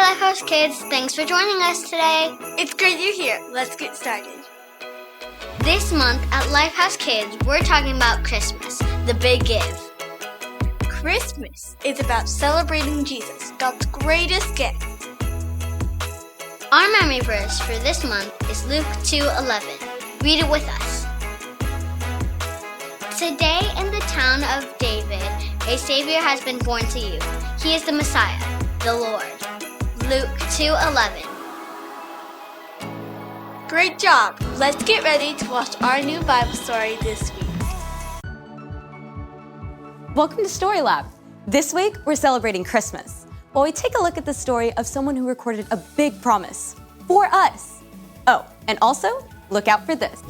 LifeHouse kids, thanks for joining us today. It's great you're here. Let's get started. This month at LifeHouse Kids, we're talking about Christmas, the big give. Christmas is about celebrating Jesus, God's greatest gift. Our memory verse for this month is Luke 2:11. Read it with us. Today in the town of David, a Savior has been born to you. He is the Messiah, the Lord. Luke 2:11. Great job! Let's get ready to watch our new Bible story this week. Welcome to Story Lab. This week, we're celebrating Christmas, while we take a look at the story of someone who recorded a big promise for us. Oh, and also, look out for this.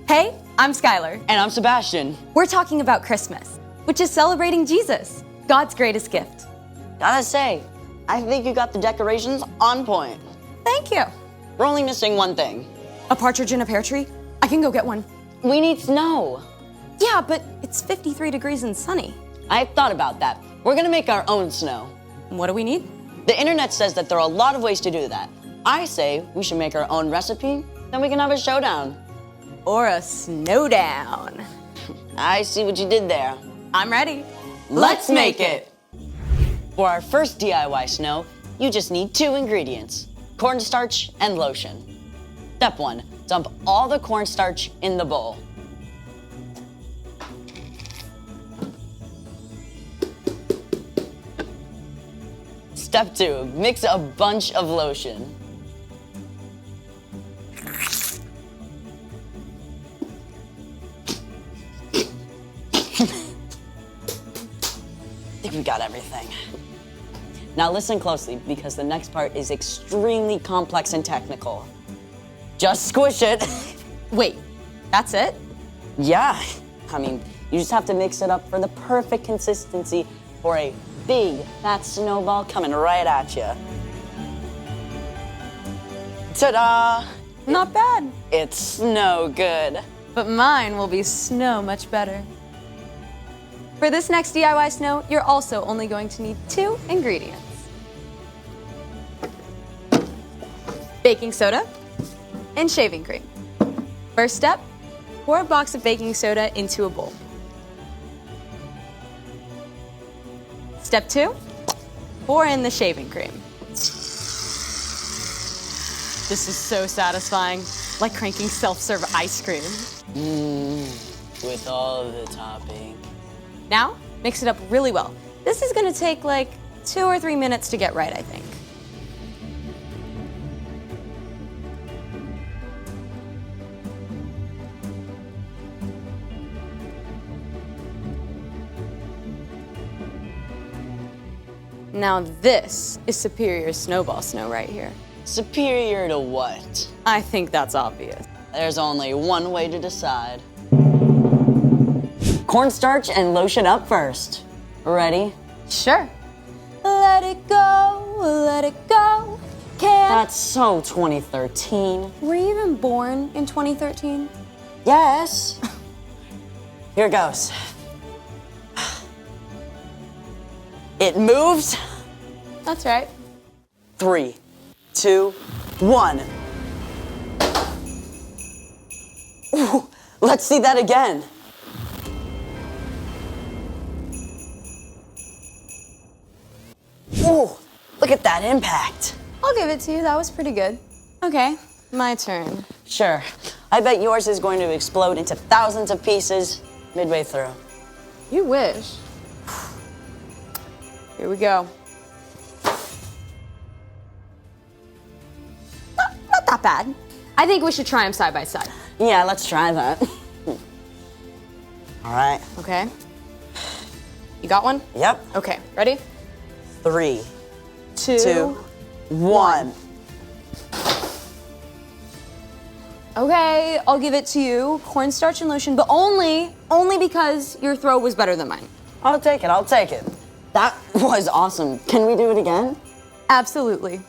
Hey, I'm Skylar. And I'm Sebastian. We're talking about Christmas, which is celebrating Jesus, God's greatest gift. Gotta say, I think you got the decorations on point. Thank you. We're only missing one thing. A partridge in a pear tree? I can go get one. We need snow. Yeah, but it's 53 degrees and sunny. I thought about that. We're gonna make our own snow. What do we need? The internet says that there are a lot of ways to do that. I say we should make our own recipe, then we can have a showdown. Or a snowdown. I see what you did there. I'm ready. Let's make it! For our first DIY snow, you just need 2 ingredients, cornstarch and lotion. Step 1, dump all the cornstarch in the bowl. Step 2, mix a bunch of lotion. I think we got everything. Now listen closely, because the next part is extremely complex and technical. Just squish it. Wait, that's it? Yeah, I mean, you just have to mix it up for the perfect consistency for a big, fat snowball coming right at you. Ta-da! Not bad. It's snow good. But mine will be snow much better. For this next DIY snow, you're also only going to need 2 ingredients. Baking soda and shaving cream. First step, pour a box of baking soda into a bowl. Step 2, pour in the shaving cream. This is so satisfying, like cranking self-serve ice cream. With all of the topping. Now, mix it up really well. This is gonna take like 2 or 3 minutes to get right, I think. Now this is superior snowball snow right here. Superior to what? I think that's obvious. There's only one way to decide. Cornstarch and lotion up first. Ready? Sure. Let it go, let it go. That's so 2013. Were you even born in 2013? Yes. Here goes. It moves. That's right. 3, 2, 1. Ooh, let's see that again. Ooh, look at that impact. I'll give it to you, that was pretty good. Okay, my turn. Sure. I bet yours is going to explode into thousands of pieces midway through. You wish. Here we go. Not that bad. I think we should try them side by side. Yeah, let's try that. All right. Okay. You got one? Yep. Okay, ready? 3, 2, 1. Okay, I'll give it to you. Cornstarch and lotion, but only because your throw was better than mine. I'll take it. That was awesome. Can we do it again? Absolutely.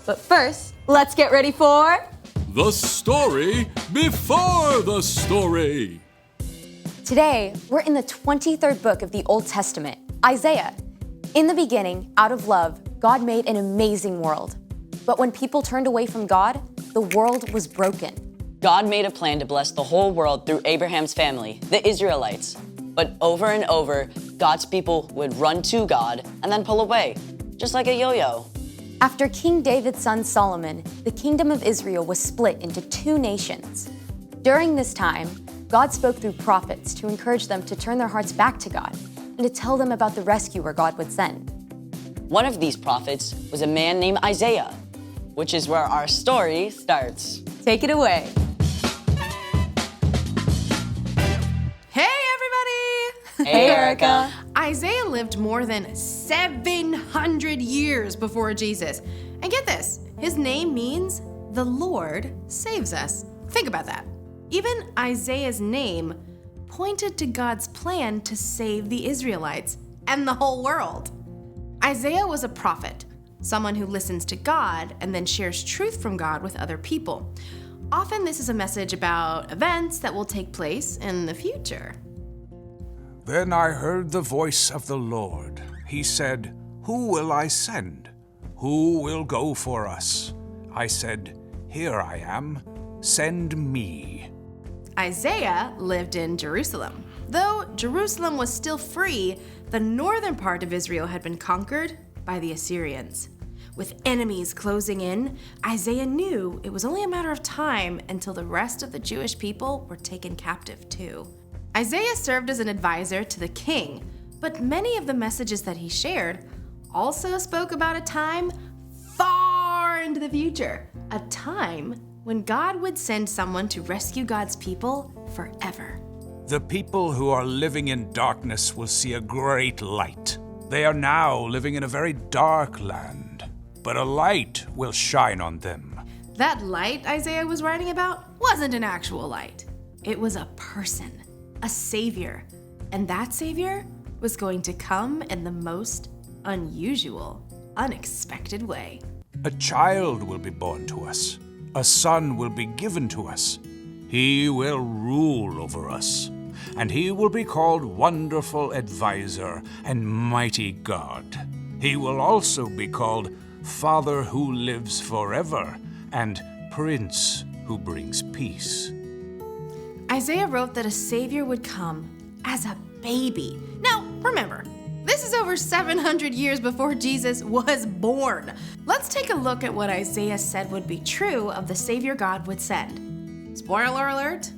But first, let's get ready for The story before the story. Today, we're in the 23rd book of the Old Testament, Isaiah. In the beginning, out of love, God made an amazing world. But when people turned away from God, the world was broken. God made a plan to bless the whole world through Abraham's family, the Israelites. But over and over, God's people would run to God and then pull away, just like a yo-yo. After King David's son Solomon, the kingdom of Israel was split into two nations. During this time, God spoke through prophets to encourage them to turn their hearts back to God and to tell them about the rescuer God would send. One of these prophets was a man named Isaiah, which is where our story starts. Take it away. Hey, everybody! Hey, Erica. Isaiah lived more than 700 years before Jesus. And get this, his name means the Lord saves us. Think about that. Even Isaiah's name pointed to God's plan to save the Israelites and the whole world. Isaiah was a prophet, someone who listens to God and then shares truth from God with other people. Often this is a message about events that will take place in the future. Then I heard the voice of the Lord. He said, "Who will I send? Who will go for us?" I said, "Here I am. Send me." Isaiah lived in Jerusalem. Though Jerusalem was still free, the northern part of Israel had been conquered by the Assyrians. With enemies closing in, Isaiah knew it was only a matter of time until the rest of the Jewish people were taken captive too. Isaiah served as an advisor to the king, but many of the messages that he shared also spoke about a time far into the future, a time when God would send someone to rescue God's people forever. The people who are living in darkness will see a great light. They are now living in a very dark land, but a light will shine on them. That light Isaiah was writing about wasn't an actual light. It was a person, a savior, and that savior was going to come in the most unusual, unexpected way. A child will be born to us. A son will be given to us. He will rule over us, and he will be called Wonderful Advisor and Mighty God. He will also be called Father who lives forever and Prince who brings peace. Isaiah wrote that a savior would come as a baby. Now, remember, this is over 700 years before Jesus was born. Let's take a look at what Isaiah said would be true of the savior God would send. Spoiler alert,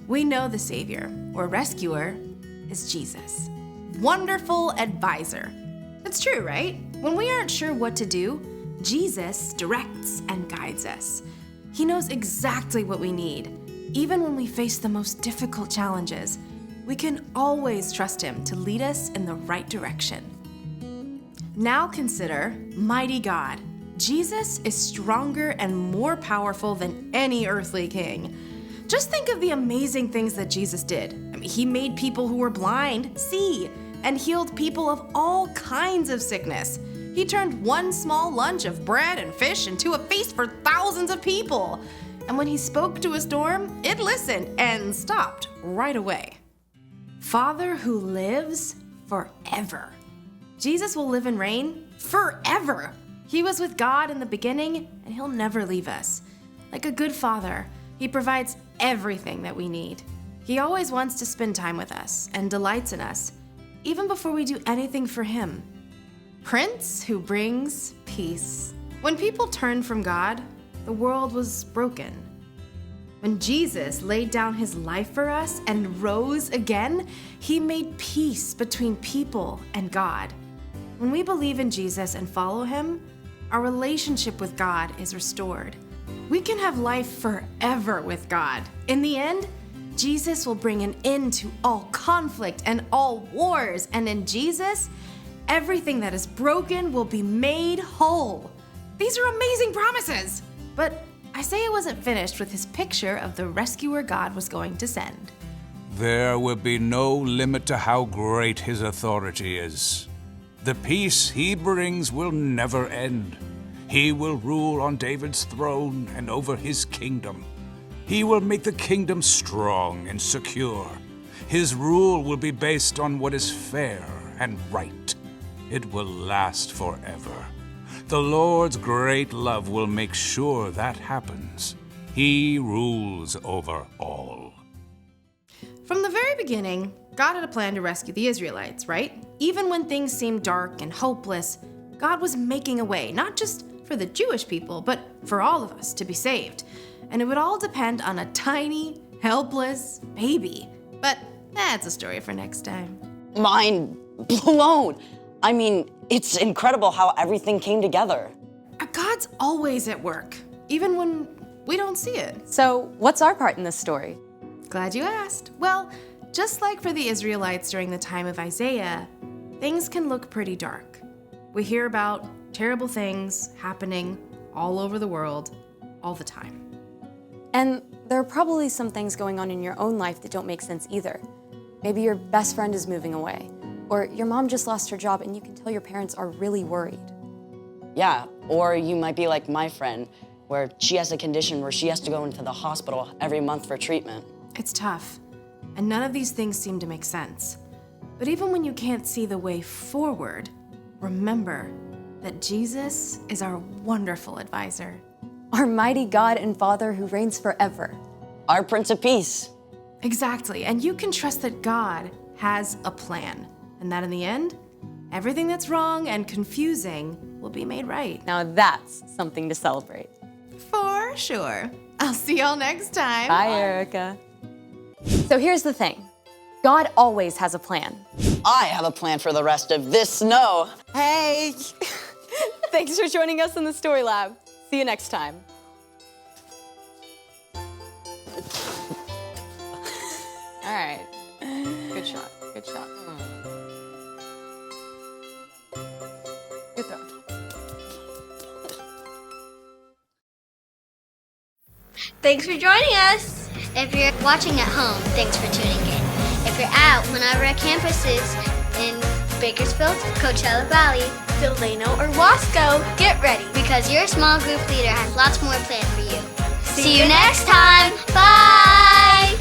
we know the savior or rescuer is Jesus. Wonderful advisor. That's true, right? When we aren't sure what to do, Jesus directs and guides us. He knows exactly what we need. Even when we face the most difficult challenges, we can always trust him to lead us in the right direction. Now consider mighty God. Jesus is stronger and more powerful than any earthly king. Just think of the amazing things that Jesus did. He made people who were blind see and healed people of all kinds of sickness. He turned one small lunch of bread and fish into a feast for thousands of people. And when he spoke to a storm, it listened and stopped right away. Father who lives forever. Jesus will live and reign forever. He was with God in the beginning, and he'll never leave us. Like a good father, he provides everything that we need. He always wants to spend time with us and delights in us, even before we do anything for him. Prince who brings peace. When people turned from God, the world was broken. When Jesus laid down his life for us and rose again, he made peace between people and God. When we believe in Jesus and follow him, our relationship with God is restored. We can have life forever with God. In the end, Jesus will bring an end to all conflict and all wars, and in Jesus, everything that is broken will be made whole. These are amazing promises. But Isaiah wasn't finished with his picture of the rescuer God was going to send. There will be no limit to how great his authority is. The peace he brings will never end. He will rule on David's throne and over his kingdom. He will make the kingdom strong and secure. His rule will be based on what is fair and right. It will last forever. The Lord's great love will make sure that happens. He rules over all. From the very beginning, God had a plan to rescue the Israelites, right? Even when things seemed dark and hopeless, God was making a way, not just for the Jewish people, but for all of us to be saved. And it would all depend on a tiny, helpless baby. But that's a story for next time. Mind blown. I mean, it's incredible how everything came together. God's always at work, even when we don't see it. So, what's our part in this story? Glad you asked. Well, just like for the Israelites during the time of Isaiah, things can look pretty dark. We hear about terrible things happening all over the world, all the time. And there are probably some things going on in your own life that don't make sense either. Maybe your best friend is moving away, or your mom just lost her job and you can tell your parents are really worried. Yeah, or you might be like my friend, where she has a condition where she has to go into the hospital every month for treatment. It's tough, and none of these things seem to make sense. But even when you can't see the way forward, remember that Jesus is our wonderful advisor. Our mighty God and Father who reigns forever. Our Prince of Peace. Exactly, and you can trust that God has a plan, and that in the end, everything that's wrong and confusing will be made right. Now that's something to celebrate. For sure. I'll see y'all next time. Bye, Erica. So here's the thing. God always has a plan. I have a plan for the rest of this snow. Hey! Thanks for joining us in the Story Lab. See you next time. All right. Good shot. Good shot. Good throw. Thanks for joining us. If you're watching at home, thanks for tuning in. If you're at one of our campuses in Bakersfield, Coachella Valley, Delano or Wasco, get ready. because your small group leader has lots more planned for you. See you next time. Bye.